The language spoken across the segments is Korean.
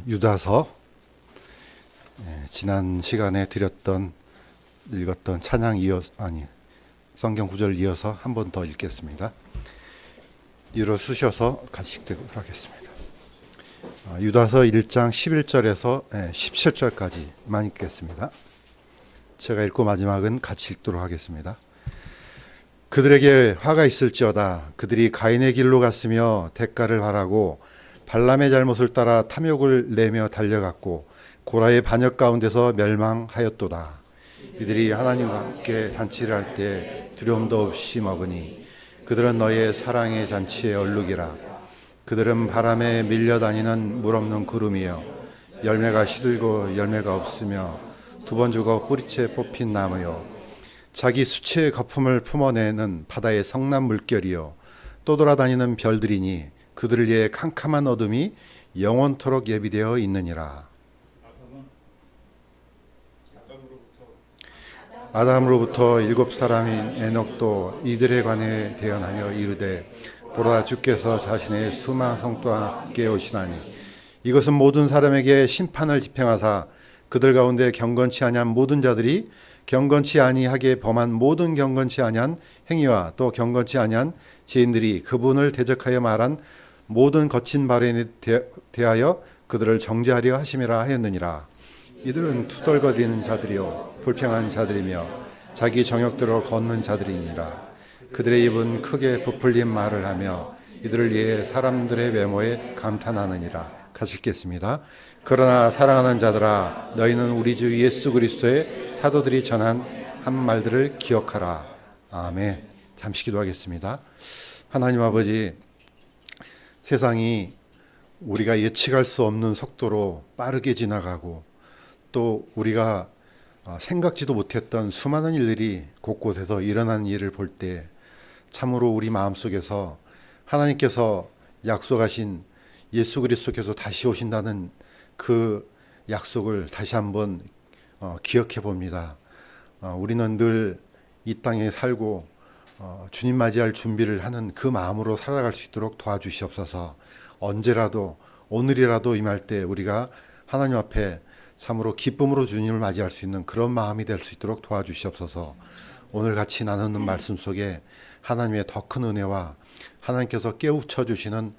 유다서 지난 시간에 읽었던 찬양 성경 구절을 이어서 한 번 더 읽겠습니다. 일어서셔서 같이 읽도록 하겠습니다. 유다서 1장 11절에서 17절까지만 읽겠습니다. 제가 읽고 마지막은 같이 읽도록 하겠습니다. 그들에게 화가 있을지어다. 그들이 가인의 길로 갔으며 대가를 바라고 발람의 잘못을 따라 탐욕을 내며 달려갔고 고라의 반역 가운데서 멸망하였도다. 이들이 하나님과 함께 잔치를 할 때 두려움도 없이 먹으니 그들은 너의 사랑의 잔치의 얼룩이라. 그들은 바람에 밀려다니는 물 없는 구름이여 열매가 시들고 열매가 없으며 두 번 죽어 뿌리채 뽑힌 나무여 자기 수치의 거품을 품어내는 바다의 성난 물결이여 떠돌아다니는 별들이니 그들을 위해 캄캄한 어둠이 영원토록 예비되어 있느니라. 아담으로부터 7사람인 에녹도 이들에 관해 대언하여 이르되 보라 주께서 자신의 수많은 성도와 함께 오시나니 이것은 모든 사람에게 심판을 집행하사 그들 가운데 경건치 아니한 모든 자들이 경건치 아니하게 범한 모든 경건치 아니한 행위와 또 경건치 아니한 죄인들이 그분을 대적하여 말한 모든 거친 발언에 대하여 그들을 정죄하려 하심이라 하였느니라. 이들은 투덜거리는 자들이요 불평한 자들이며 자기 정욕대로 걷는 자들이니라. 그들의 입은 크게 부풀린 말을 하며 이들을 위해 사람들의 외모에 감탄하느니라. 같이 읽겠습니다. 그러나 사랑하는 자들아 너희는 우리 주 예수 그리스도의 사도들이 전한 한 말들을 기억하라. 아멘. 잠시 기도하겠습니다. 하나님 아버지, 세상이 우리가 예측할 수 없는 속도로 빠르게 지나가고 또 우리가 생각지도 못했던 수많은 일들이 곳곳에서 일어난 일을 볼 때 참으로 우리 마음속에서 하나님께서 약속하신 예수 그리스도께서 다시 오신다는 그 약속을 다시 한번 기억해 봅니다. 우리는 늘 이 땅에 살고 주님 맞이할 준비를 하는 그 마음으로 살아갈 수 있도록 도와주시옵소서. 언제라도 오늘이라도 임할 때 우리가 하나님 앞에 참으로 기쁨으로 주님을 맞이할 수 있는 그런 마음이 될 수 있도록 도와주시옵소서. 오늘 같이 나누는 말씀 속에 하나님의 더 큰 은혜와 하나님께서 깨우쳐 주시는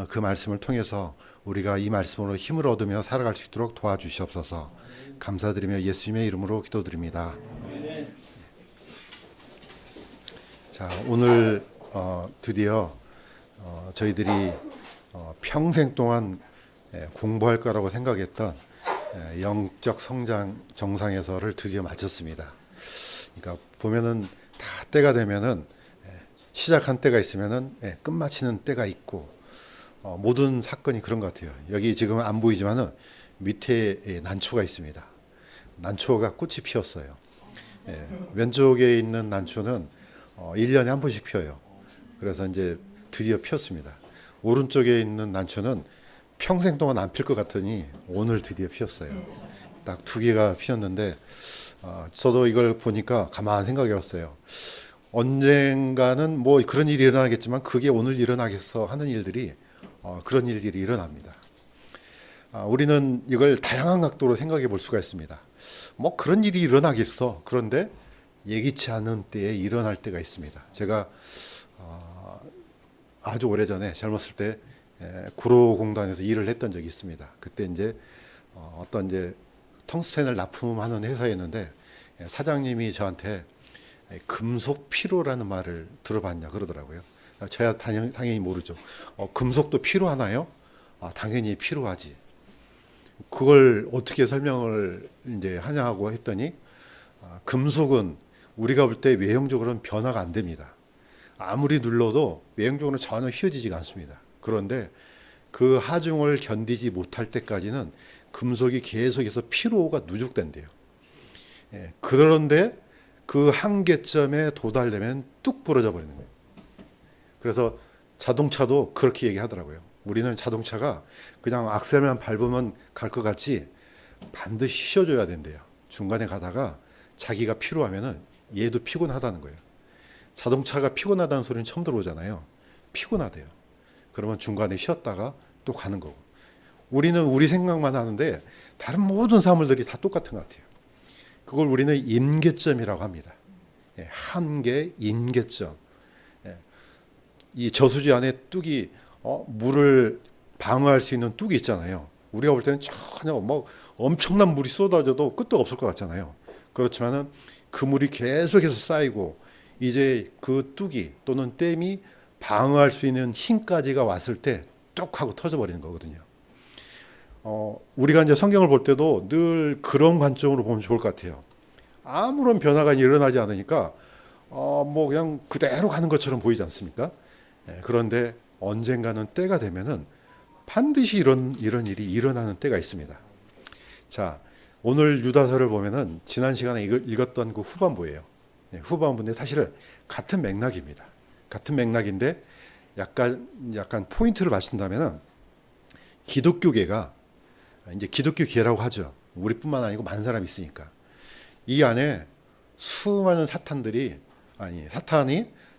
그 말씀을 통해서 우리가 이 말씀으로 힘을 얻으며 살아갈 수 있도록 도와주시옵소서. 감사드리며 예수님의 이름으로 기도드립니다. 자, 오늘 드디어 저희들이 평생 동안 공부할 거라고 생각했던 영적 성장 정상에서를 드디어 마쳤습니다. 그러니까 보면은 다 때가 되면은 시작한 때가 있으면은 끝마치는 때가 있고 모든 사건이 그런 것 같아요. 여기 지금 안 보이지만은 밑에 난초가 있습니다. 난초가 꽃이 피었어요. 왼쪽에 있는 난초는 1년에 한 번씩 피어요. 그래서 이제 드디어 피었습니다. 오른쪽에 있는 난초는 평생 동안 안 필 것 같더니 오늘 드디어 피었어요. 딱 2개가 피었는데 저도 이걸 보니까 가만히 생각해 봤어요. 언젠가는 뭐 그런 일이 일어나겠지만 그게 오늘 일어나겠어 하는 일들이 그런 일들이 일어납니다. 우리는 이걸 다양한 각도로 생각해 볼 수가 있습니다. 뭐 그런 일이 일어나겠어. 그런데 예기치 않은 때에 일어날 때가 있습니다. 제가 아주 오래전에 젊었을 때 구로공단에서 일을 했던 적이 있습니다. 그때 이제 어떤 이제 텅스텐을 납품하는 회사였는데 사장님이 저한테 금속 피로라는 말을 들어봤냐 그러더라고요. 저야 당연히 모르죠. 금속도 필요하나요? 당연히 필요하지. 그걸 어떻게 설명을 이제 하냐고 했더니 금속은 우리가 볼 때 외형적으로는 변화가 안 됩니다. 아무리 눌러도 외형적으로는 전혀 휘어지지가 않습니다. 그런데 그 하중을 견디지 못할 때까지는 금속이 계속해서 피로가 누적된대요. 그런데 그 한계점에 도달되면 뚝 부러져 버리는 거예요. 그래서 자동차도 그렇게 얘기하더라고요. 우리는 자동차가 그냥 악셀만 밟으면 갈 것 같지 반드시 쉬어줘야 된대요. 중간에 가다가 자기가 피로하면은 얘도 피곤하다는 거예요. 자동차가 피곤하다는 소리는 처음 들어오잖아요. 피곤하대요. 그러면 중간에 쉬었다가 또 가는 거고. 우리는 우리 생각만 하는데 다른 모든 사물들이 다 똑같은 것 같아요. 그걸 우리는 임계점이라고 합니다. 한계, 임계점. 이 저수지 안에 뚝이 물을 방어할 수 있는 뚝이 있잖아요. 우리가 볼 때는 전혀 뭐 엄청난 물이 쏟아져도 끝도 없을 것 같잖아요. 그렇지만은 그 물이 계속해서 쌓이고 이제 그 뚝이 또는 댐이 방어할 수 있는 힘까지가 왔을 때 뚝 하고 터져버리는 거거든요. 우리가 이제 성경을 볼 때도 늘 그런 관점으로 보면 좋을 것 같아요. 아무런 변화가 일어나지 않으니까 뭐 그냥 그대로 가는 것처럼 보이지 않습니까? 그런데 언젠가는 때가 되면은 반드시 이런 일이 일어나는 때가 있습니다. 자, 오늘 유다서를 보면은 지난 시간에 읽었던 그 후반부예요. 후반부인데 사실은 같은 맥락입니다. 같은 맥락인데 약간 포인트를 맞춘다면은 기독교계가 이제 기독교계라고 하죠. 우리뿐만 아니고 많은 사람이 있으니까 이 안에 수많은 사탄이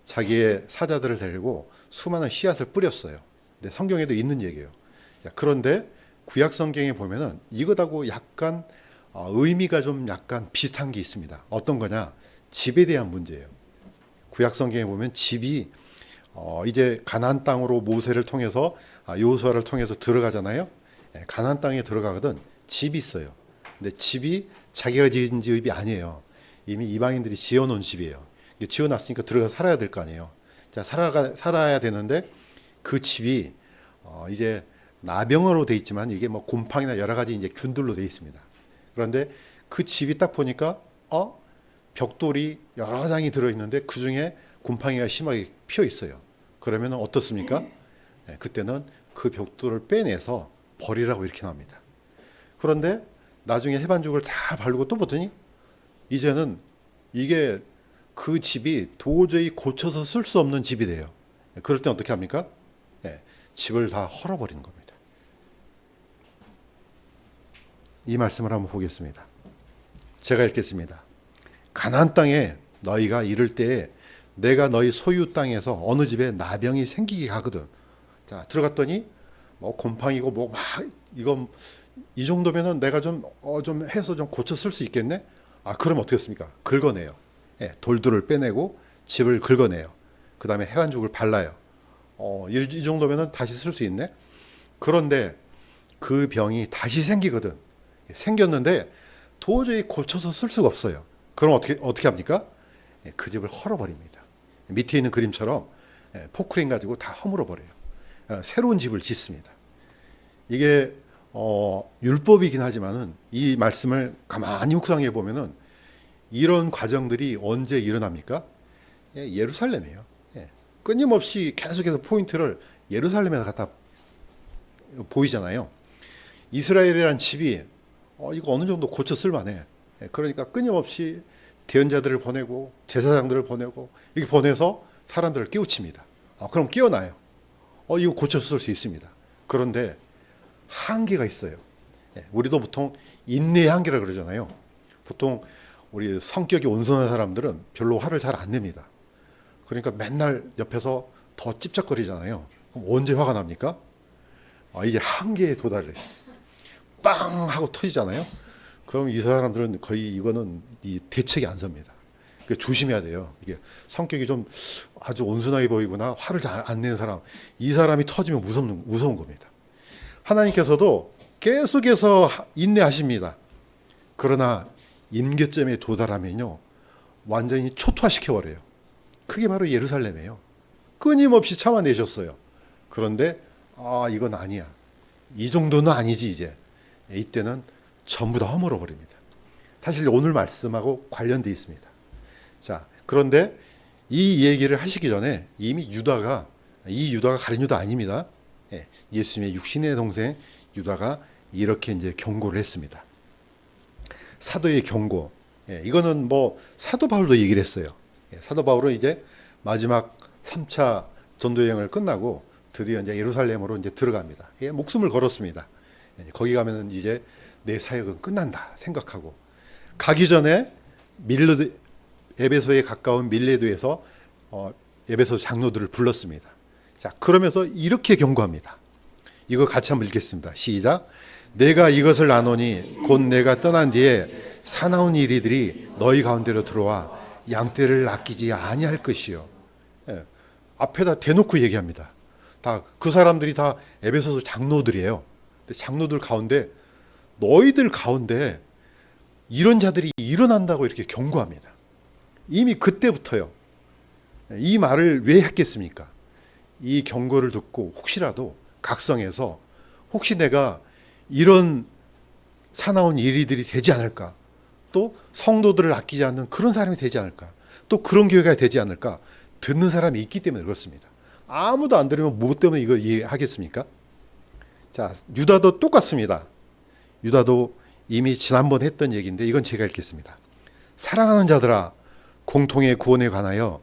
자기의 사자들을 데리고 수많은 씨앗을 뿌렸어요. 근데 성경에도 있는 얘기예요. 그런데 구약 성경에 보면은 이것하고 약간 의미가 좀 약간 비슷한 게 있습니다. 어떤 거냐? 집에 대한 문제예요. 구약 성경에 보면 집이 이제 가나안 땅으로 모세를 통해서 여호수아를 통해서 들어가잖아요. 가나안 땅에 들어가거든 집이 있어요. 근데 집이 자기가 지은 집이 아니에요. 이미 이방인들이 지어놓은 집이에요. 지어놨으니까 들어가서 살아야 될 거 아니에요. 자, 살아야 되는데 그 집이 이제 나병으로 돼 있지만 이게 뭐 곰팡이나 여러 가지 이제 균들로 돼 있습니다. 그런데 그 집이 딱 보니까 벽돌이 여러 장이 들어 있는데 그 중에 곰팡이가 심하게 피어 있어요. 그러면 어떻습니까? 그때는 그 벽돌을 빼내서 버리라고 이렇게 나옵니다. 그런데 나중에 해반죽을 다 바르고 또 보더니 이제는 이게 그 집이 도저히 고쳐서 쓸 수 없는 집이 돼요. 그럴 땐 어떻게 합니까? 집을 다 헐어버리는 겁니다. 이 말씀을 한번 보겠습니다. 제가 읽겠습니다. 가나안 땅에 너희가 이를 때에 내가 너희 소유 땅에서 어느 집에 나병이 생기게 하거든. 자, 들어갔더니 뭐 곰팡이고 뭐 막 이건 이 정도면은 내가 좀 해서 좀 고쳐 쓸 수 있겠네. 그럼 어떻게 했습니까? 긁어내요. 돌들을 빼내고 집을 긁어내요. 그 다음에 해안죽을 발라요. 이 정도면은 다시 쓸 수 있네. 그런데 그 병이 다시 생기거든. 생겼는데 도저히 고쳐서 쓸 수가 없어요. 그럼 어떻게 합니까? 그 집을 헐어버립니다. 밑에 있는 그림처럼 포크레인 가지고 다 허물어 버려요. 새로운 집을 짓습니다. 이게 율법이긴 하지만은 이 말씀을 가만히 묵상해 보면은 이런 과정들이 언제 일어납니까? 예루살렘이에요. 끊임없이 계속해서 포인트를 예루살렘에다 갖다 보이잖아요. 이스라엘이라는 집이 이거 어느 정도 고쳐 쓸만해. 그러니까 끊임없이 대언자들을 보내고 제사장들을 보내고 이렇게 보내서 사람들을 깨우칩니다. 그럼 깨어나요. 이거 고쳐 쓸 수 있습니다. 그런데 한계가 있어요. 우리도 보통 인내의 한계라 그러잖아요. 보통 우리 성격이 온순한 사람들은 별로 화를 잘 안 냅니다. 그러니까 맨날 옆에서 더 찝쩍거리잖아요. 그럼 언제 화가 납니까? 이게 한계에 도달을 했어요. 빵 하고 터지잖아요. 그럼 이 사람들은 거의 이거는 이 대책이 안 섭니다. 그러니까 조심해야 돼요. 이게 성격이 좀 아주 온순하게 보이거나 화를 잘 안 내는 사람, 이 사람이 터지면 무서운 겁니다. 하나님께서도 계속해서 인내하십니다. 그러나 임계점에 도달하면요, 완전히 초토화시켜버려요. 그게 바로 예루살렘이에요. 끊임없이 참아내셨어요. 그런데 이건 아니야. 이 정도는 아니지 이제. 이때는 전부 다 허물어 버립니다. 사실 오늘 말씀하고 관련되어 있습니다. 자, 그런데 이 얘기를 하시기 전에 이미 이 유다가 가룟 유다 아닙니다. 예수님의 육신의 동생 유다가 이렇게 이제 경고를 했습니다. 사도의 경고. 이거는 뭐 사도 바울도 얘기를 했어요. 사도 바울은 이제 마지막 3차 전도 여행을 끝나고 드디어 이제 예루살렘으로 이제 들어갑니다. 목숨을 걸었습니다. 거기 가면은 이제 내 사역은 끝난다 생각하고 가기 전에 에베소에 가까운 밀레도에서 에베소 장로들을 불렀습니다. 자, 그러면서 이렇게 경고합니다. 이거 같이 한번 읽겠습니다. 시작. 내가 이것을 나누니 곧 내가 떠난 뒤에 사나운 이리들이 너희 가운데로 들어와 양떼를 아끼지 아니할 것이요. 예, 앞에다 대놓고 얘기합니다. 다 그 사람들이 다 에베소서 장로들이에요. 근데 장로들 가운데 너희들 가운데 이런 자들이 일어난다고 이렇게 경고합니다. 이미 그때부터요. 이 말을 왜 했겠습니까? 이 경고를 듣고 혹시라도 각성해서 혹시 내가 이런 사나운 이리들이 되지 않을까? 또 성도들을 아끼지 않는 그런 사람이 되지 않을까? 또 그런 교회가 되지 않을까? 듣는 사람이 있기 때문에 그렇습니다. 아무도 안 들으면 뭐 때문에 이걸 이해하겠습니까? 자, 유다도 똑같습니다. 유다도 이미 지난번에 했던 얘기인데 이건 제가 읽겠습니다. 사랑하는 자들아, 공통의 구원에 관하여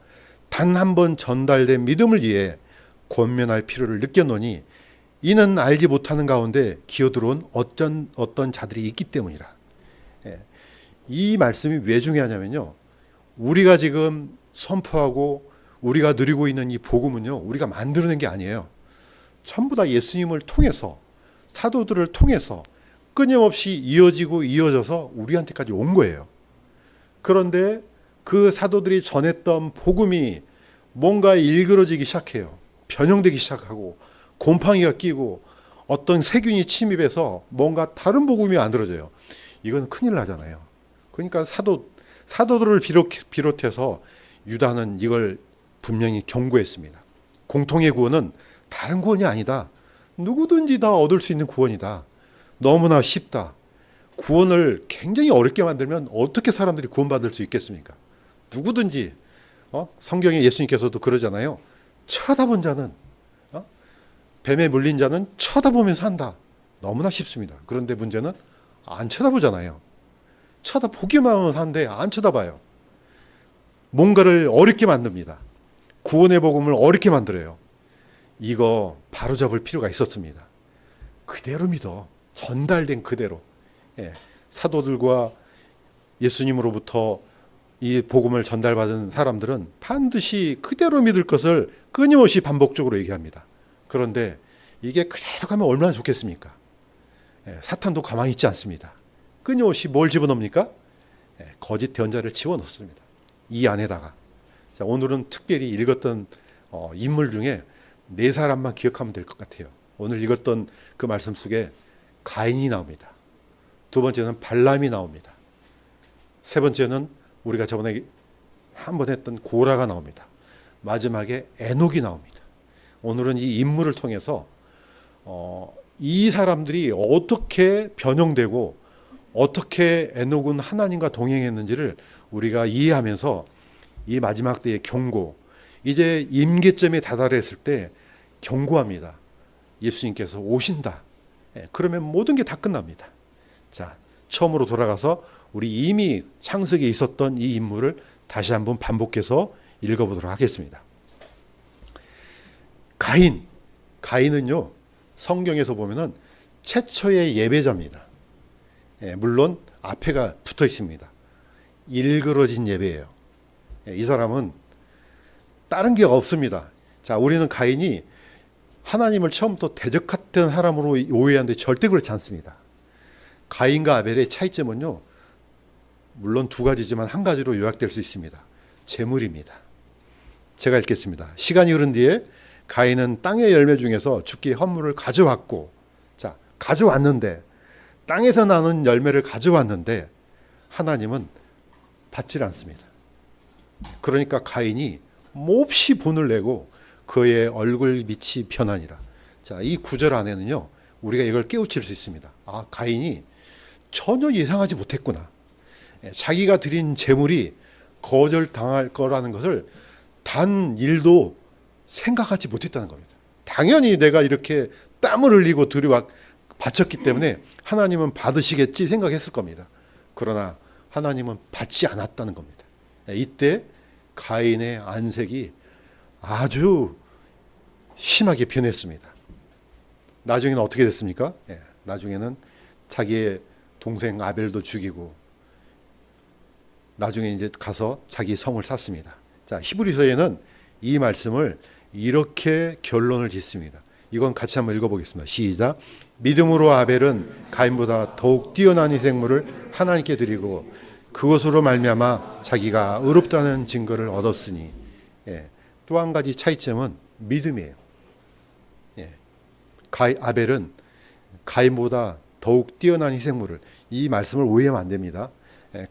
단 한 번 전달된 믿음을 위해 권면할 필요를 느꼈노니 이는 알지 못하는 가운데 기어들어온 어떤 자들이 있기 때문이라. 예, 이 말씀이 왜 중요하냐면요. 우리가 지금 선포하고 우리가 누리고 있는 이 복음은요, 우리가 만들어낸 게 아니에요. 전부 다 예수님을 통해서, 사도들을 통해서 끊임없이 이어지고 이어져서 우리한테까지 온 거예요. 그런데 그 사도들이 전했던 복음이 뭔가 일그러지기 시작해요. 변형되기 시작하고 곰팡이가 끼고 어떤 세균이 침입해서 뭔가 다른 복음이 만들어져요. 이건 큰일 나잖아요. 그러니까 사도들을 비롯해서 유다는 이걸 분명히 경고했습니다. 공통의 구원은 다른 구원이 아니다. 누구든지 다 얻을 수 있는 구원이다. 너무나 쉽다. 구원을 굉장히 어렵게 만들면 어떻게 사람들이 구원받을 수 있겠습니까? 누구든지 성경에 예수님께서도 그러잖아요. 쳐다본 자는 뱀에 물린 자는 쳐다보면서 산다. 너무나 쉽습니다. 그런데 문제는 안 쳐다보잖아요. 쳐다보기만 하면 사는데 안 쳐다봐요. 뭔가를 어렵게 만듭니다. 구원의 복음을 어렵게 만들어요. 이거 바로잡을 필요가 있었습니다. 그대로 믿어. 전달된 그대로. 예, 사도들과 예수님으로부터 이 복음을 전달받은 사람들은 반드시 그대로 믿을 것을 끊임없이 반복적으로 얘기합니다. 그런데 이게 그대로 가면 얼마나 좋겠습니까? 예, 사탄도 가만히 있지 않습니다. 끊임없이 뭘 집어넣습니까? 예, 거짓 견자를 집어넣습니다. 이 안에다가. 자, 오늘은 특별히 읽었던 인물 중에 네 사람만 기억하면 될 것 같아요. 오늘 읽었던 그 말씀 속에 가인이 나옵니다. 두 번째는 발람이 나옵니다. 세 번째는 우리가 저번에 한번 했던 고라가 나옵니다. 마지막에 에녹이 나옵니다. 오늘은 이 인물을 통해서 이 사람들이 어떻게 변형되고 어떻게 에녹은 하나님과 동행했는지를 우리가 이해하면서 이 마지막 때의 경고, 이제 임계점에 다다랐을 때 경고합니다. 예수님께서 오신다. 그러면 모든 게 다 끝납니다. 자, 처음으로 돌아가서 우리 이미 창세기에 있었던 이 인물을 다시 한번 반복해서 읽어보도록 하겠습니다. 가인은요, 성경에서 보면은 최초의 예배자입니다. 물론 앞에가 붙어 있습니다. 일그러진 예배예요. 이 사람은 다른 게 없습니다. 자, 우리는 가인이 하나님을 처음부터 대적했던 사람으로 오해하는데 절대 그렇지 않습니다. 가인과 아벨의 차이점은요, 물론 두 가지지만 한 가지로 요약될 수 있습니다. 재물입니다. 제가 읽겠습니다. 시간이 흐른 뒤에 가인은 땅의 열매 중에서 주께 헌물을 가져왔고, 자, 가져왔는데, 땅에서 나는 열매를 가져왔는데 하나님은 받질 않습니다. 그러니까 가인이 몹시 분을 내고 그의 얼굴 빛이 변하니라. 자, 이 구절 안에는요, 우리가 이걸 깨우칠 수 있습니다. 아, 가인이 전혀 예상하지 못했구나. 자기가 드린 재물이 거절당할 거라는 것을 단 일도 생각하지 못했다는 겁니다. 당연히 내가 이렇게 땀을 흘리고 바쳤기 때문에 하나님은 받으시겠지 생각했을 겁니다. 그러나 하나님은 받지 않았다는 겁니다. 이때 가인의 안색이 아주 심하게 변했습니다. 나중에는 어떻게 됐습니까? 나중에는 자기의 동생 아벨도 죽이고 나중에 이제 가서 자기 성을 샀습니다. 자, 히브리서에는 이 말씀을 이렇게 결론을 짓습니다. 이건 같이 한번 읽어보겠습니다. 시작. 믿음으로 아벨은 가인보다 더욱 뛰어난 희생물을 하나님께 드리고 그것으로 말미암아 자기가 의롭다는 증거를 얻었으니. 예. 또 한 가지 차이점은 믿음이에요. 예. 아벨은 가인보다 더욱 뛰어난 희생물을, 이 말씀을 오해하면 안 됩니다. 예.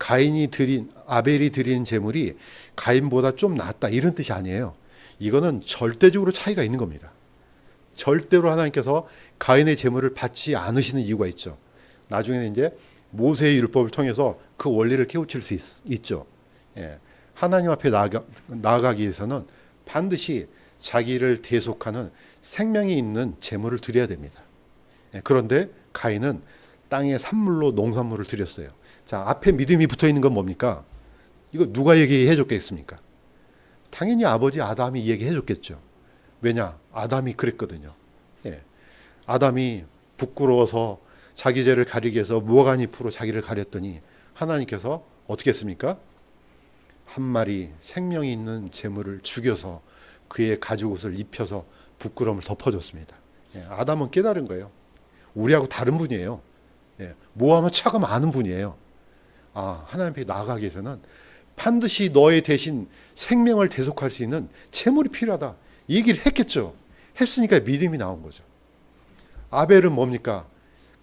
아벨이 드린 제물이 가인보다 좀 낫다 이런 뜻이 아니에요. 이거는 절대적으로 차이가 있는 겁니다. 절대로 하나님께서 가인의 제물을 받지 않으시는 이유가 있죠. 나중에는 이제 모세의 율법을 통해서 그 원리를 깨우칠 수 있죠. 예. 하나님 앞에 나아가기 위해서는 반드시 자기를 대속하는 생명이 있는 제물을 드려야 됩니다. 예. 그런데 가인은 땅의 산물로 농산물을 드렸어요. 자, 앞에 믿음이 붙어 있는 건 뭡니까? 이거 누가 얘기해 줬겠습니까? 당연히 아버지 아담이 얘기해 줬겠죠. 왜냐? 아담이 그랬거든요. 예. 아담이 부끄러워서 자기 죄를 가리기 위해서 무화과잎으로 자기를 가렸더니 하나님께서 어떻게 했습니까? 한 마리 생명이 있는 제물을 죽여서 그의 가죽옷을 입혀서 부끄러움을 덮어줬습니다. 예. 아담은 깨달은 거예요. 우리하고 다른 분이에요. 예. 뭐하면 차가 아는 분이에요. 아, 하나님 앞에 나아가기 위해서는 반드시 너의 대신 생명을 대속할 수 있는 제물이 필요하다. 이 얘기를 했겠죠. 했으니까 믿음이 나온 거죠. 아벨은 뭡니까?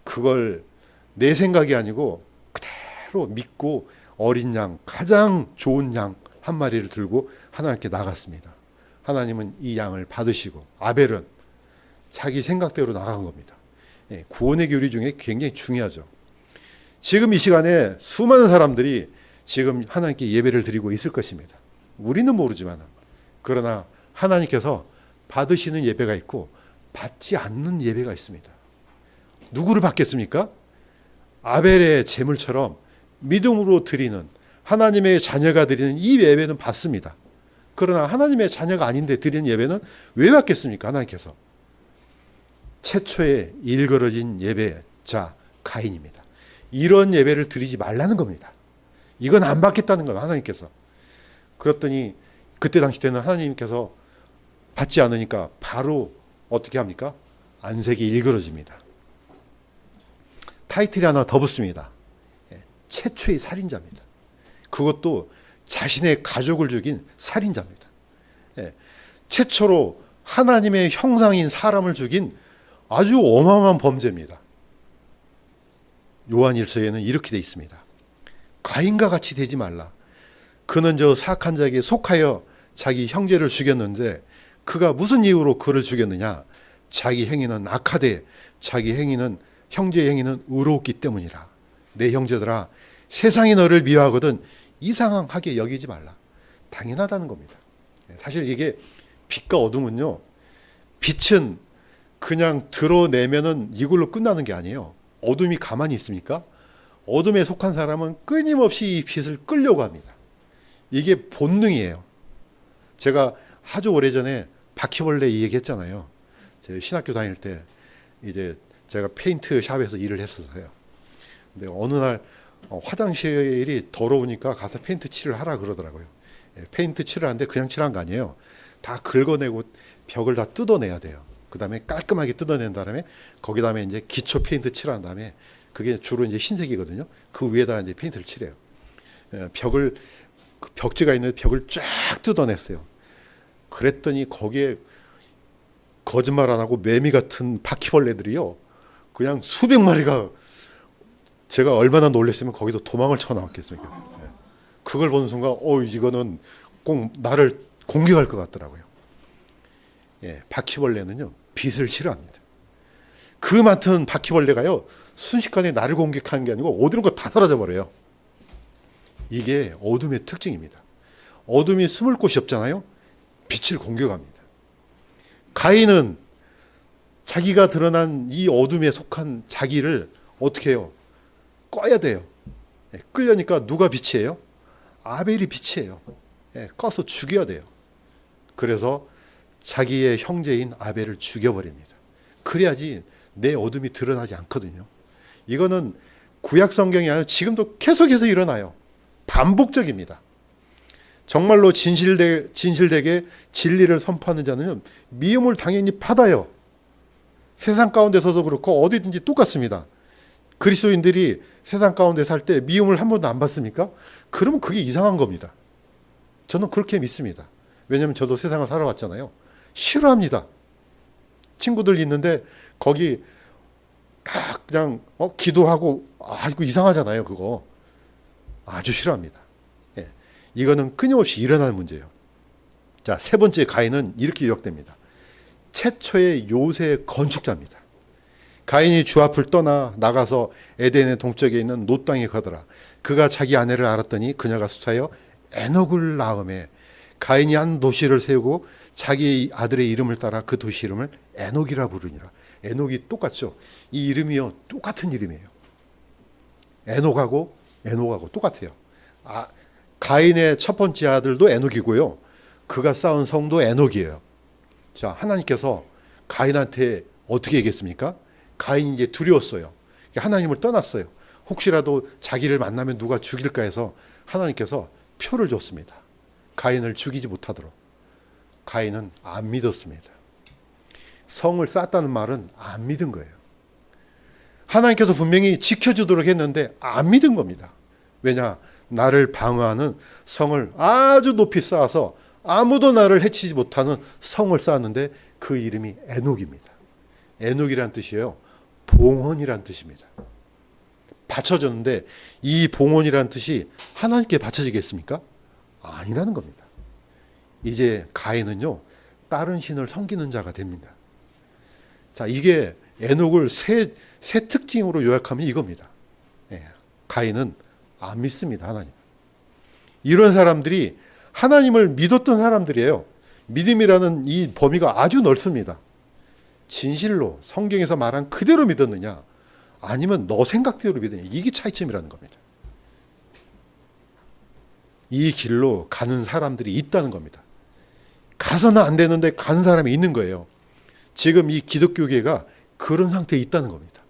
그걸 내 생각이 아니고 그대로 믿고 어린 양, 가장 좋은 양 한 마리를 들고 하나님께 나갔습니다. 하나님은 이 양을 받으시고 아벨은 자기 생각대로 나간 겁니다. 예, 구원의 교리 중에 굉장히 중요하죠. 지금 이 시간에 수많은 사람들이 지금 하나님께 예배를 드리고 있을 것입니다. 우리는 모르지만 그러나 하나님께서 받으시는 예배가 있고 받지 않는 예배가 있습니다. 누구를 받겠습니까? 아벨의 제물처럼 믿음으로 드리는 하나님의 자녀가 드리는 이 예배는 받습니다. 그러나 하나님의 자녀가 아닌데 드리는 예배는 왜 받겠습니까? 하나님께서. 최초의 일그러진 예배자 가인입니다. 이런 예배를 드리지 말라는 겁니다. 이건 안 받겠다는 거예요. 하나님께서. 그랬더니 그때 당시 때는 하나님께서 받지 않으니까 바로 어떻게 합니까? 안색이 일그러집니다. 타이틀이 하나 더 붙습니다. 최초의 살인자입니다. 그것도 자신의 가족을 죽인 살인자입니다. 최초로 하나님의 형상인 사람을 죽인 아주 어마어마한 범죄입니다. 요한일서에는 이렇게 되어 있습니다. 가인과 같이 되지 말라. 그는 저 사악한 자에게 속하여 자기 형제를 죽였는데 그가 무슨 이유로 그를 죽였느냐? 자기 행위는 악하되 자기 행위는 형제의 행위는 의롭기 때문이라. 내 형제들아, 세상이 너를 미워하거든 이상하게 여기지 말라. 당연하다는 겁니다. 사실 이게 빛과 어둠은요, 빛은 그냥 드러내면은 이걸로 끝나는 게 아니에요. 어둠이 가만히 있습니까? 어둠에 속한 사람은 끊임없이 이 빛을 끌려고 합니다. 이게 본능이에요. 제가 아주 오래전에 바퀴벌레 이 얘기했잖아요. 제가 신학교 다닐 때 이제 제가 페인트 샵에서 일을 했었어요. 근데 어느 날 화장실이 더러우니까 가서 페인트 칠을 하라 그러더라고요. 페인트 칠을 하는데 그냥 칠한 거 아니에요. 다 긁어내고 벽을 다 뜯어내야 돼요. 그 다음에 깔끔하게 뜯어낸 다음에 거기 다음에 이제 기초 페인트 칠한 다음에 그게 주로 이제 흰색이거든요. 그 위에다 이제 페인트를 칠해요. 벽을 그 벽지가 있는 벽을 쫙 뜯어냈어요. 그랬더니 거기에 거짓말 안 하고 매미 같은 바퀴벌레들이요. 그냥 수백 마리가 제가 얼마나 놀랐으면 거기서 도망을 쳐 나왔겠습니까? 그걸 보는 순간 이거는 꼭 나를 공격할 것 같더라고요. 바퀴벌레는요 빛을 싫어합니다. 그 많은 바퀴벌레가요 순식간에 나를 공격하는 게 아니고 어디론가 다 사라져 버려요. 이게 어둠의 특징입니다. 어둠이 숨을 곳이 없잖아요. 빛을 공격합니다. 가인은 자기가 드러난 이 어둠에 속한 자기를 어떻게 해요? 꺼야 돼요. 끌려니까 누가 빛이에요? 아벨이 빛이에요. 꺼서 죽여야 돼요. 그래서 자기의 형제인 아벨을 죽여버립니다. 그래야지 내 어둠이 드러나지 않거든요. 이거는 구약 성경이 아니라 지금도 계속해서 일어나요. 반복적입니다. 정말로 진실되게 진리를 선포하는 자는 미움을 당연히 받아요. 세상 가운데서도 그렇고 어디든지 똑같습니다. 그리스도인들이 세상 가운데 살 때 미움을 한 번도 안 받습니까? 그러면 그게 이상한 겁니다. 저는 그렇게 믿습니다. 왜냐하면 저도 세상을 살아왔잖아요. 싫어합니다. 친구들 있는데 거기 그냥 기도하고 이거 이상하잖아요. 그거 아주 싫어합니다. 예. 이거는 끊임없이 일어나는 문제예요. 자, 세 번째 가인은 이렇게 요약됩니다. 최초의 요새 건축자입니다. 가인이 주 앞을 떠나 나가서 에덴의 동쪽에 있는 놋 땅에 가더라. 그가 자기 아내를 알았더니 그녀가 수차여 에녹을 낳음에 가인이 한 도시를 세우고 자기 아들의 이름을 따라 그 도시 이름을 에녹이라 부르니라. 에녹이 똑같죠. 이 이름이요 똑같은 이름이에요. 에녹하고 똑같아요. 가인의 첫 번째 아들도 에녹이고요. 그가 쌓은 성도 에녹이에요. 자, 하나님께서 가인한테 어떻게 얘기했습니까? 가인이 이제 두려웠어요. 하나님을 떠났어요. 혹시라도 자기를 만나면 누가 죽일까 해서 하나님께서 표를 줬습니다. 가인을 죽이지 못하도록. 가인은 안 믿었습니다. 성을 쌓았다는 말은 안 믿은 거예요. 하나님께서 분명히 지켜주도록 했는데 안 믿은 겁니다. 왜냐? 나를 방어하는 성을 아주 높이 쌓아서 아무도 나를 해치지 못하는 성을 쌓았는데 그 이름이 에녹입니다. 에녹이란 뜻이에요. 봉헌이란 뜻입니다. 바쳐졌는데 이 봉헌이란 뜻이 하나님께 바쳐지겠습니까? 아니라는 겁니다. 이제 가인은요 다른 신을 섬기는 자가 됩니다. 자, 이게 에녹을 세 특징으로 요약하면 이겁니다. 예, 가인은 안 믿습니다. 하나님. 이런 사람들이 하나님을 믿었던 사람들이에요. 믿음이라는 이 범위가 아주 넓습니다. 진실로 성경에서 말한 그대로 믿었느냐 아니면 너 생각대로 믿느냐, 이게 차이점이라는 겁니다. 이 길로 가는 사람들이 있다는 겁니다. 가서는 안 되는데 가는 사람이 있는 거예요. 지금 이 기독교계가 그런 상태에 있다는 겁니다.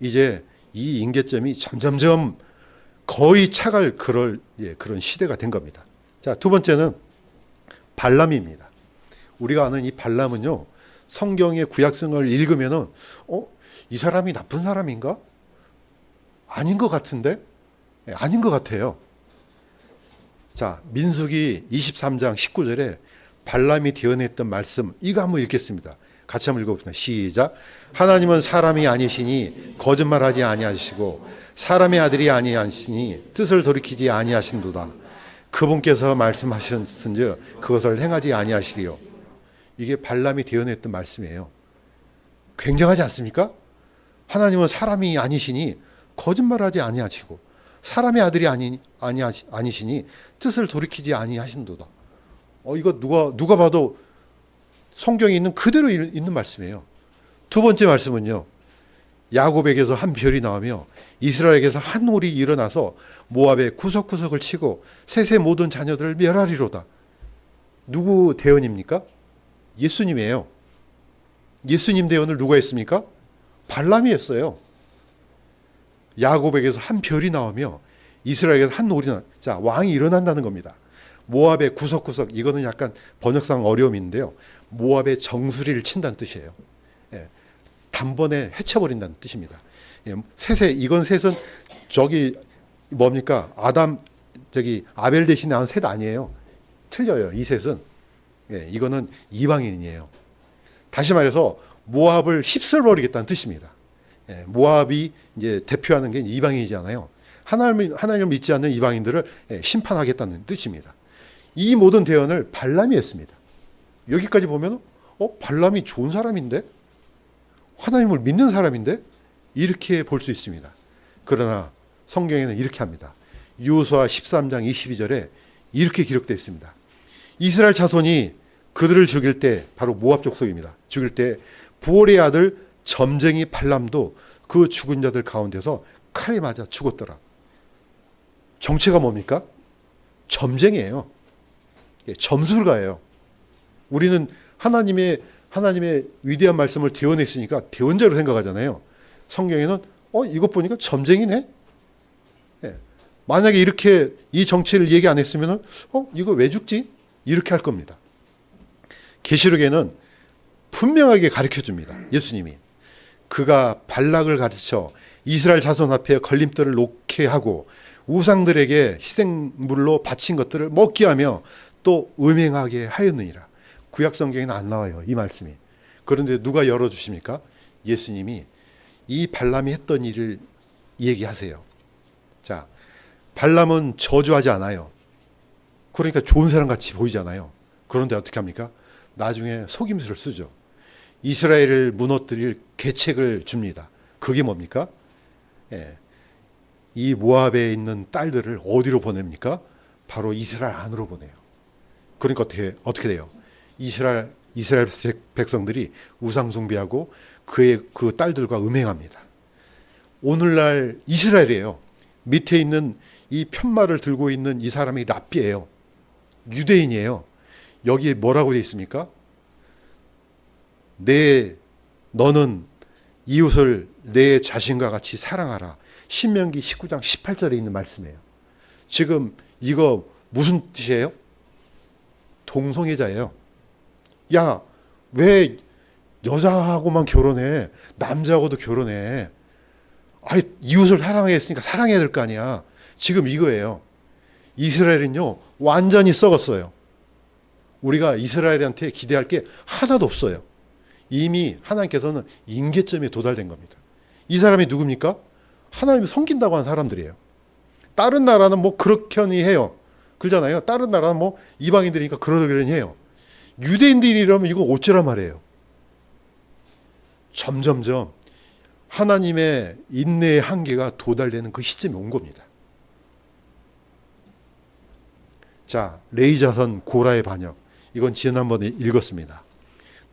이제 이 임계점이 점점점 거의 차갈 그런 시대가 된 겁니다. 자, 두 번째는 발람입니다. 우리가 아는 이 발람은요, 성경의 구약성을 읽으면은 이 사람이 나쁜 사람인가? 아닌 것 같은데? 아닌 것 같아요. 자, 민수기 23장 19절에 발람이 대언했던 말씀, 이거 한번 읽겠습니다. 같이 한번 읽어보겠습니다. 시작. 하나님은 사람이 아니시니 거짓말하지 아니하시고 사람의 아들이 아니하시니 뜻을 돌이키지 아니하신도다. 그분께서 말씀하셨은즉 그것을 행하지 아니하시리요. 이게 발람이 대언했던 말씀이에요. 굉장하지 않습니까? 하나님은 사람이 아니시니 거짓말하지 아니하시고 사람의 아들이 아니시니 뜻을 돌이키지 아니하신도다. 이거 누가 봐도 성경에 있는 그대로 있는 말씀이에요. 두 번째 말씀은요, 야곱에게서 한 별이 나오며 이스라엘에게서 한 올이 일어나서 모압의 구석구석을 치고 셋의 모든 자녀들을 멸하리로다. 누구 대언입니까? 예수님이에요. 예수님 대언을 누가 했습니까? 발람이 했어요. 야곱에게서 한 별이 나오며 이스라엘에게서 한 올이 자, 왕이 일어난다는 겁니다. 모압의 구석구석, 이거는 약간 번역상 어려움이 있는데요. 모압의 정수리를 친다는 뜻이에요. 예, 단번에 해쳐버린다는 뜻입니다. 예, 이건 셋은 저기 뭡니까? 아벨 대신에 나온 셋 아니에요. 틀려요. 이 셋은. 예, 이거는 이방인이에요. 다시 말해서 모압을 휩쓸어버리겠다는 뜻입니다. 예, 모압이 이제 대표하는 게 이방인이잖아요. 하나님을 믿지 않는 이방인들을 심판하겠다는 뜻입니다. 이 모든 대언을 발람이 했습니다. 여기까지 보면 발람이 좋은 사람인데? 하나님을 믿는 사람인데? 이렇게 볼 수 있습니다. 그러나 성경에는 이렇게 합니다. 여호수아 13장 22절에 이렇게 기록되어 있습니다. 이스라엘 자손이 그들을 죽일 때, 바로 모압 족속입니다. 죽일 때 부올의 아들 점쟁이 발람도 그 죽은 자들 가운데서 칼에 맞아 죽었더라. 정체가 뭡니까? 점쟁이에요. 점술가예요. 우리는 하나님의 위대한 말씀을 대언했으니까 대언자로 생각하잖아요. 성경에는 이것 보니까 점쟁이네. 예. 만약에 이렇게 이 정체를 얘기 안 했으면 이거 왜 죽지? 이렇게 할 겁니다. 계시록에는 분명하게 가르쳐 줍니다. 예수님이 그가 발락을 가르쳐 이스라엘 자손 앞에 걸림돌을 놓게 하고 우상들에게 희생물로 바친 것들을 먹게 하며 또 음행하게 하였느니라. 구약 성경에는 안 나와요, 이 말씀이. 그런데 누가 열어주십니까? 예수님이 이 발람이 했던 일을 얘기하세요. 자, 발람은 저주하지 않아요. 그러니까 좋은 사람 같이 보이잖아요. 그런데 어떻게 합니까? 나중에 속임수를 쓰죠. 이스라엘을 무너뜨릴 계책을 줍니다. 그게 뭡니까? 예, 이 모압에 있는 딸들을 어디로 보냅니까? 바로 이스라엘 안으로 보내요. 그러니까 어떻게 돼요? 이스라엘 백성들이 우상 숭배하고 그 딸들과 음행합니다. 오늘날 이스라엘이에요. 밑에 있는 이 편말을 들고 있는 이 사람이 랍비예요. 유대인이에요. 여기에 뭐라고 되어 있습니까? 너는 이웃을 내 자신과 같이 사랑하라. 신명기 19장 18절에 있는 말씀이에요. 지금 이거 무슨 뜻이에요? 동성애자예요. 야, 왜 여자하고만 결혼해? 남자하고도 결혼해. 아이, 이웃을 사랑했으니까 사랑해야 될 거 아니야. 지금 이거예요. 이스라엘은요, 완전히 썩었어요. 우리가 이스라엘한테 기대할 게 하나도 없어요. 이미 하나님께서는 임계점에 도달된 겁니다. 이 사람이 누굽니까? 하나님을 섬긴다고 하는 사람들이에요. 다른 나라는 뭐 그렇게니 해요. 그러잖아요. 다른 나라는 뭐 이방인들이니까 그러려니 해요. 유대인들이 이러면 이거 어쩌란 말이에요. 점점점 하나님의 인내의 한계가 도달되는 그 시점이 온 겁니다. 자, 레이자선 고라의 반역. 이건 지난번에 읽었습니다.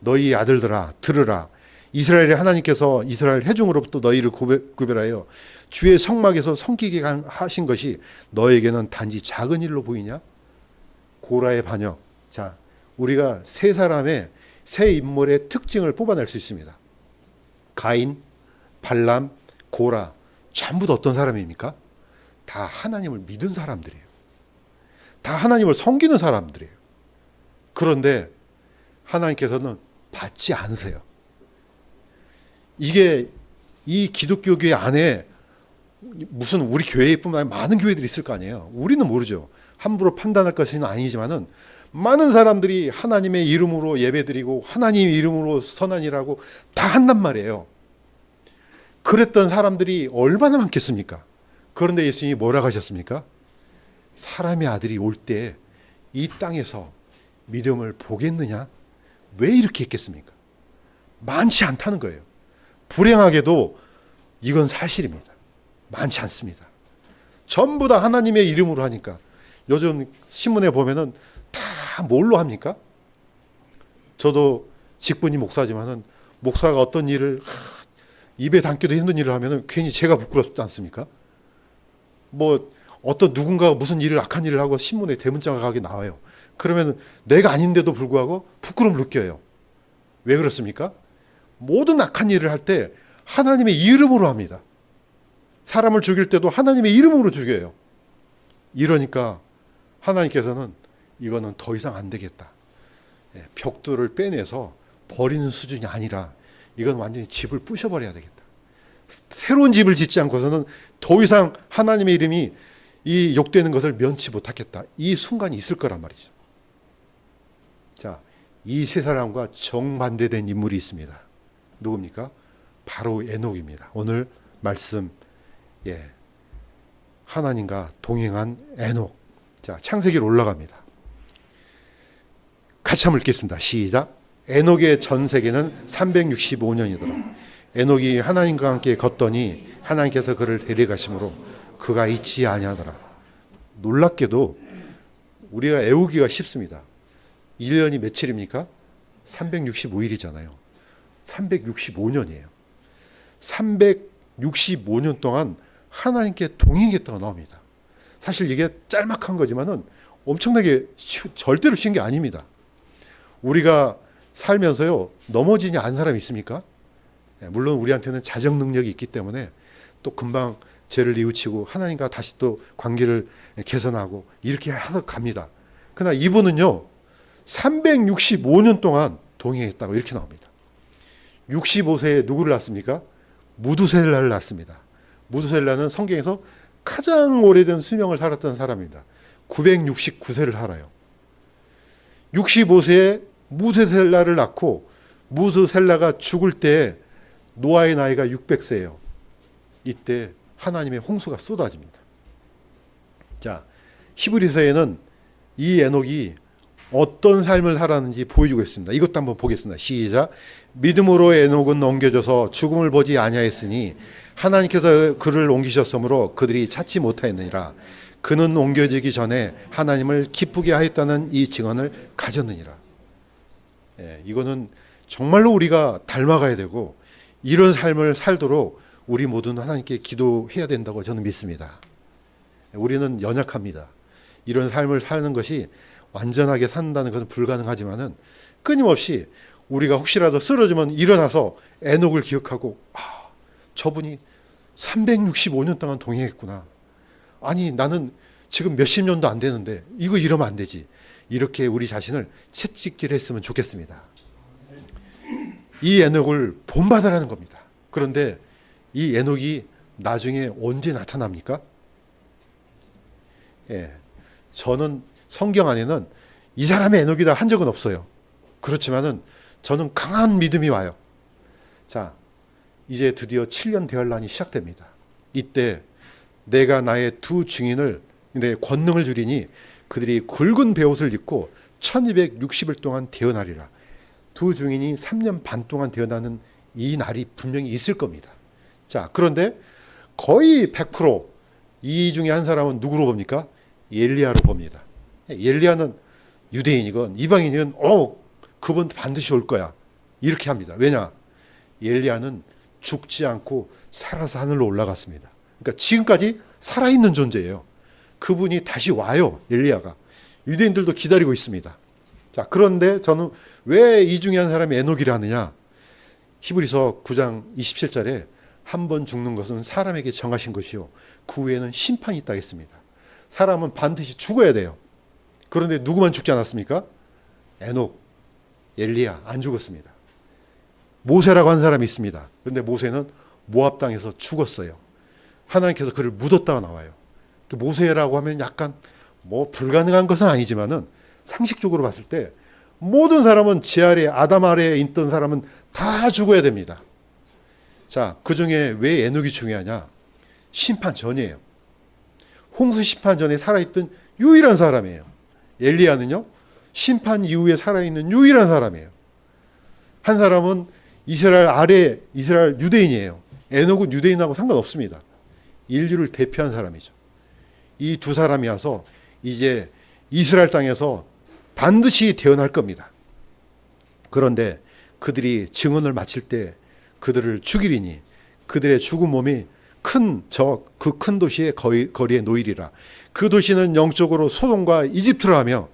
너희 아들들아 들으라. 이스라엘의 하나님께서 이스라엘 회중으로부터 너희를 구별하여 주의 성막에서 섬기게 하신 것이 너에게는 단지 작은 일로 보이냐? 고라의 반역. 자, 우리가 세 사람의 세 인물의 특징을 뽑아낼 수 있습니다. 가인, 발람, 고라. 전부 다 어떤 사람입니까? 다 하나님을 믿은 사람들이에요. 다 하나님을 섬기는 사람들이에요. 그런데 하나님께서는 받지 않으세요. 이게 이 기독교계 안에 무슨 우리 교회뿐만 아니라 많은 교회들이 있을 거 아니에요. 우리는 모르죠. 함부로 판단할 것은 아니지만은 많은 사람들이 하나님의 이름으로 예배드리고 하나님 이름으로 선한이라고 다 한단 말이에요. 그랬던 사람들이 얼마나 많겠습니까? 그런데 예수님이 뭐라고 하셨습니까? 사람의 아들이 올 때 이 땅에서 믿음을 보겠느냐? 왜 이렇게 했겠습니까? 많지 않다는 거예요. 불행하게도 이건 사실입니다. 많지 않습니다. 전부 다 하나님의 이름으로 하니까 요즘 신문에 보면은 다 뭘로 합니까? 저도 직분이 목사지만은 목사가 어떤 일을 입에 담기도 힘든 일을 하면은 괜히 제가 부끄럽지 않습니까? 뭐 어떤 누군가가 무슨 일을 악한 일을 하고 신문에 대문짝하게 나와요. 그러면 내가 아닌데도 불구하고 부끄러움을 느껴요. 왜 그렇습니까? 모든 악한 일을 할 때 하나님의 이름으로 합니다. 사람을 죽일 때도 하나님의 이름으로 죽여요. 이러니까 하나님께서는 이거는 더 이상 안 되겠다. 벽돌을 빼내서 버리는 수준이 아니라 이건 완전히 집을 부셔버려야 되겠다. 새로운 집을 짓지 않고서는 더 이상 하나님의 이름이 이 욕되는 것을 면치 못하겠다. 이 순간이 있을 거란 말이죠. 자, 이 세 사람과 정반대된 인물이 있습니다. 누굽니까? 바로 에녹입니다. 오늘 말씀, 하나님과 동행한 에녹. 자, 창세기로 올라갑니다. 같이 한번 읽겠습니다. 시작. 에녹의 전세계는 365년이더라. 에녹이 하나님과 함께 걷더니 하나님께서 그를 데려가심으로 그가 잊지 아니하더라. 놀랍게도 우리가 애우기가 쉽습니다. 1년이 며칠입니까? 365일이잖아요. 365년이에요. 365년 동안 하나님께 동행했다가 나옵니다. 사실 이게 짤막한 거지만은 엄청나게 절대로 쉬운 게 아닙니다. 우리가 살면서요, 넘어지지 않은 사람이 있습니까? 물론 우리한테는 자정 능력이 있기 때문에 또 금방 죄를 뉘우치고 하나님과 다시 또 관계를 개선하고 이렇게 해서 갑니다. 그러나 이분은요, 365년 동안 동행했다고 이렇게 나옵니다. 65세에 누구를 낳습니까? 무두셀라를 낳습니다. 무두셀라는 성경에서 가장 오래된 수명을 살았던 사람입니다. 969세를 살아요. 65세에 무두셀라를 낳고 무두셀라가 죽을 때 노아의 나이가 600세예요. 이때 하나님의 홍수가 쏟아집니다. 자, 히브리서에는 이 에녹이 어떤 삶을 살았는지 보여주고 있습니다. 이것도 한번 보겠습니다. 시작. 믿음으로 에녹은 옮겨져서 죽음을 보지 아니하였으니 하나님께서 그를 옮기셨으므로 그들이 찾지 못하였느니라. 그는 옮겨지기 전에 하나님을 기쁘게 하였다는 이 증언을 가졌느니라. 이거는 정말로 우리가 닮아가야 되고 이런 삶을 살도록 우리 모두는 하나님께 기도해야 된다고 저는 믿습니다. 우리는 연약합니다. 이런 삶을 사는 것이 완전하게 산다는 것은 불가능하지만은 끊임없이 우리가 혹시라도 쓰러지면 일어나서 에녹을 기억하고 저분이 365년 동안 동행했구나. 아니 나는 지금 몇십 년도 안 되는데 이거 이러면 안 되지. 이렇게 우리 자신을 채찍질했으면 좋겠습니다. 이 에녹을 본받으라는 겁니다. 그런데 이 에녹이 나중에 언제 나타납니까? 저는 성경 안에는 이 사람의 에녹이다 한 적은 없어요. 그렇지만은 저는 강한 믿음이 와요. 자, 이제 드디어 7년 대환란이 시작됩니다. 이때 내가 나의 두 증인을 내 권능을 주리니 그들이 굵은 베옷을 입고 1260일 동안 대언하리라. 두 증인이 3년 반 동안 대언하는 이 날이 분명히 있을 겁니다. 자, 그런데 거의 100%이 중에 한 사람은 누구로 봅니까? 엘리야로 봅니다. 엘리야는 유대인이건 이방인이건 그분 반드시 올 거야. 이렇게 합니다. 왜냐? 엘리야는 죽지 않고 살아서 하늘로 올라갔습니다. 그러니까 지금까지 살아있는 존재예요. 그분이 다시 와요. 엘리야가. 유대인들도 기다리고 있습니다. 자, 그런데 저는 왜 이 중에 한 사람이 에녹이라 하느냐? 히브리서 9장 27절에 한 번 죽는 것은 사람에게 정하신 것이요 그 후에는 심판이 있다 했습니다. 사람은 반드시 죽어야 돼요. 그런데 누구만 죽지 않았습니까? 에녹, 엘리야 안 죽었습니다. 모세라고 한 사람이 있습니다. 그런데 모세는 모압 땅에서 죽었어요. 하나님께서 그를 묻었다가 나와요. 모세라고 하면 약간 불가능한 것은 아니지만은 상식적으로 봤을 때 모든 사람은 지 아래 아담 아래에 있던 사람은 다 죽어야 됩니다. 자, 그 중에 왜 에녹이 중요하냐? 심판 전이에요. 홍수 심판 전에 살아있던 유일한 사람이에요. 엘리야는요, 심판 이후에 살아있는 유일한 사람이에요. 한 사람은 이스라엘 아래 이스라엘 유대인이에요. 에녹은 유대인하고 상관없습니다. 인류를 대표한 사람이죠. 이 두 사람이 와서 이제 이스라엘 땅에서 반드시 대언할 겁니다. 그런데 그들이 증언을 마칠 때 그들을 죽이리니 그들의 죽은 몸이 그 큰 도시의 거리에 놓이리라. 그 도시는 영적으로 소돔과 이집트라 하며,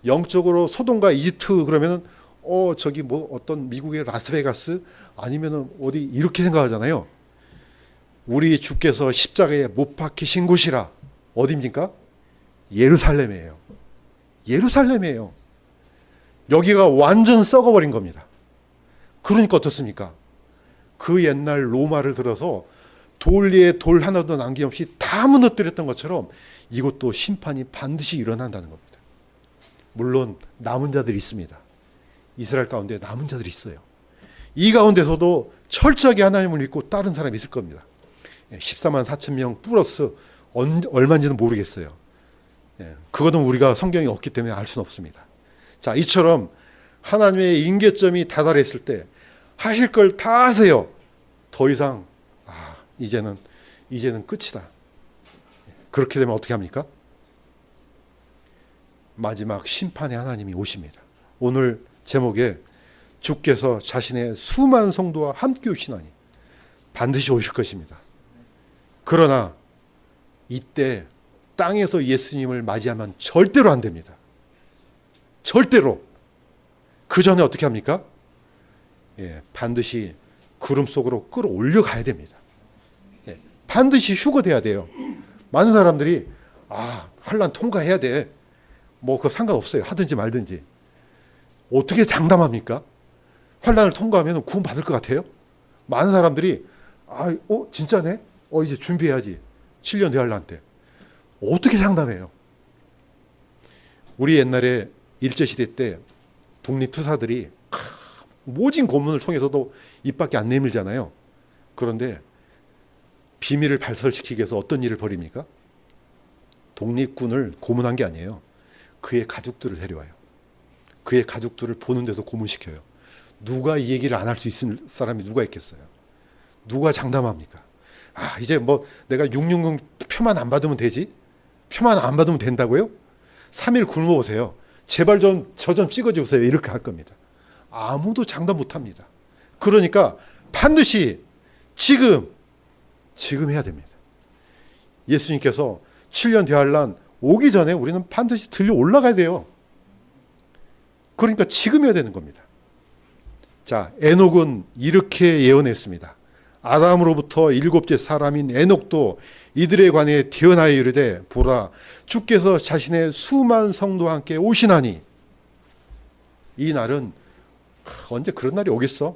영적으로 소돔과 이집트 그러면은 저기 어떤 미국의 라스베가스 아니면은 어디 이렇게 생각하잖아요. 우리 주께서 십자가에 못 박히신 곳이라. 어디입니까? 예루살렘이에요. 예루살렘이에요. 여기가 완전 썩어버린 겁니다. 그러니까 어떻습니까? 그 옛날 로마를 들어서 돌 위에 돌 하나도 남김없이 다 무너뜨렸던 것처럼 이것도 심판이 반드시 일어난다는 겁니다. 물론 남은 자들이 있습니다. 이스라엘 가운데 남은 자들이 있어요. 이 가운데서도 철저하게 하나님을 믿고 따른 사람이 있을 겁니다. 14만 4천 명 플러스 얼마인지는 모르겠어요. 그거는 우리가 성경이 없기 때문에 알 수는 없습니다. 자, 이처럼 하나님의 임계점이 다다랐을 때 하실 걸 다 하세요. 더 이상 이제는 끝이다. 그렇게 되면 어떻게 합니까? 마지막 심판의 하나님이 오십니다. 오늘 제목에 주께서 자신의 수많은 성도와 함께 오시나니 반드시 오실 것입니다. 그러나 이때 땅에서 예수님을 맞이하면 절대로 안 됩니다. 절대로. 그 전에 어떻게 합니까? 반드시 구름 속으로 끌어올려 가야 됩니다. 반드시 휴거돼야 돼요. 많은 사람들이 환난 통과해야 돼. 그거 상관없어요. 하든지 말든지. 어떻게 장담합니까? 환난을 통과하면 구원 받을 것 같아요? 많은 사람들이 진짜네? 이제 준비해야지. 7년 대환란 때. 어떻게 장담해요? 우리 옛날에 일제시대 때 독립투사들이 모진 고문을 통해서도 입 밖에 안 내밀잖아요. 그런데 비밀을 발설시키기 위해서 어떤 일을 벌입니까? 독립군을 고문한 게 아니에요. 그의 가족들을 데려와요. 그의 가족들을 보는 데서 고문시켜요. 누가 이 얘기를 안 할 수 있을 사람이 누가 있겠어요? 누가 장담합니까? 이제 내가 660 표만 안 받으면 되지? 표만 안 받으면 된다고요? 3일 굶어보세요. 제발 저 좀 찍어주세요. 이렇게 할 겁니다. 아무도 장담 못 합니다. 그러니까 반드시 지금 해야 됩니다. 예수님께서 7년 대환란 오기 전에 우리는 반드시 들려 올라가야 돼요. 그러니까 지금 해야 되는 겁니다. 자, 에녹은 이렇게 예언했습니다. 아담으로부터 7째 사람인 에녹도 이들에 관해 대언하여 이르되 보라 주께서 자신의 수만 성도와 함께 오시나니. 이 날은 언제 그런 날이 오겠어?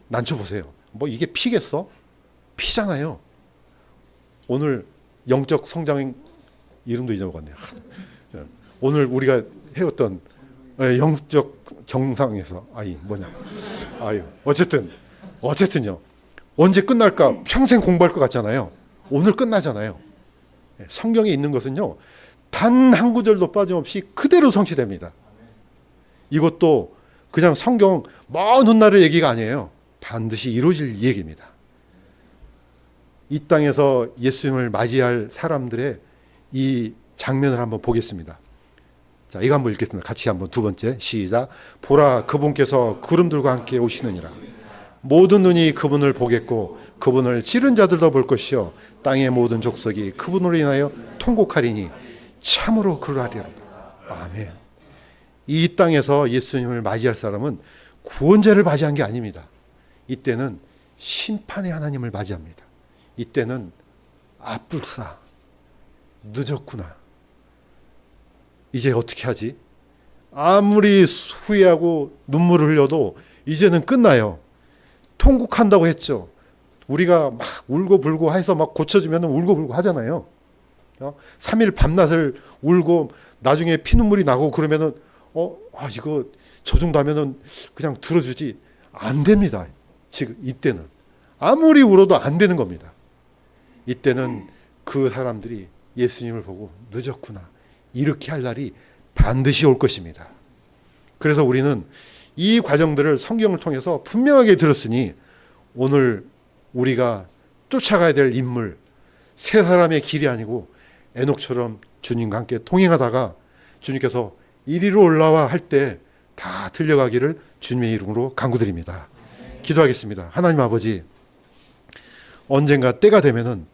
난쳐보세요. 이게 피겠어? 피잖아요. 오늘 영적 성장 이름도 잊어먹었네요. 오늘 우리가 해왔던 영적 정상에서 어쨌든요. 언제 끝날까? 평생 공부할 것 같잖아요. 오늘 끝나잖아요. 성경에 있는 것은요. 단 한 구절도 빠짐없이 그대로 성취됩니다. 이것도 그냥 성경 먼 훗날의 얘기가 아니에요. 반드시 이루어질 얘기입니다. 이 땅에서 예수님을 맞이할 사람들의 이 장면을 한번 보겠습니다. 자, 이거 한번 읽겠습니다. 같이 한번 두 번째 시작. 보라 그분께서 구름들과 함께 오시느니라. 모든 눈이 그분을 보겠고 그분을 찌른 자들도 볼 것이요 땅의 모든 족속이 그분으로 인하여 통곡하리니 참으로 그러하리로다. 아멘. 이 땅에서 예수님을 맞이할 사람은 구원자를 맞이한 게 아닙니다. 이때는 심판의 하나님을 맞이합니다. 이때는 불사 늦었구나. 이제 어떻게 하지? 아무리 후회하고 눈물을 흘려도 이제는 끝나요. 통곡한다고 했죠. 우리가 막 울고불고 해서 막 고쳐지면 울고불고 하잖아요. 3일 밤낮을 울고 나중에 피눈물이 나고 그러면은 이거 저 정도 하면은 그냥 들어주지. 안 됩니다. 지금 이때는 아무리 울어도 안 되는 겁니다. 이때는 그 사람들이 예수님을 보고 늦었구나. 이렇게 할 날이 반드시 올 것입니다. 그래서 우리는 이 과정들을 성경을 통해서 분명하게 들었으니 오늘 우리가 쫓아가야 될 인물, 세 사람의 길이 아니고 에녹처럼 주님과 함께 동행하다가 주님께서 이리로 올라와 할 때 다 들려가기를 주님의 이름으로 간구드립니다. 기도하겠습니다. 하나님 아버지, 언젠가 때가 되면은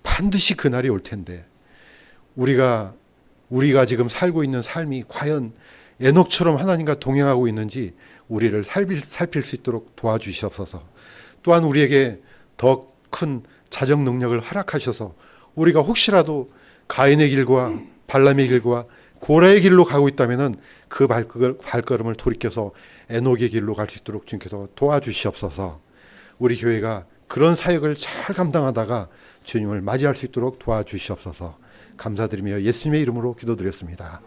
반드시 그날이 올 텐데 우리가 지금 살고 있는 삶이 과연 에녹처럼 하나님과 동행하고 있는지 우리를 살필 수 있도록 도와주시옵소서. 또한 우리에게 더 큰 자정 능력을 허락하셔서 우리가 혹시라도 가인의 길과 발람의 길과 고라의 길로 가고 있다면은 그 발걸음을 돌이켜서 에녹의 길로 갈 수 있도록 주님께서 도와주시옵소서. 우리 교회가 그런 사역을 잘 감당하다가 주님을 맞이할 수 있도록 도와주시옵소서. 감사드리며 예수님의 이름으로 기도드렸습니다.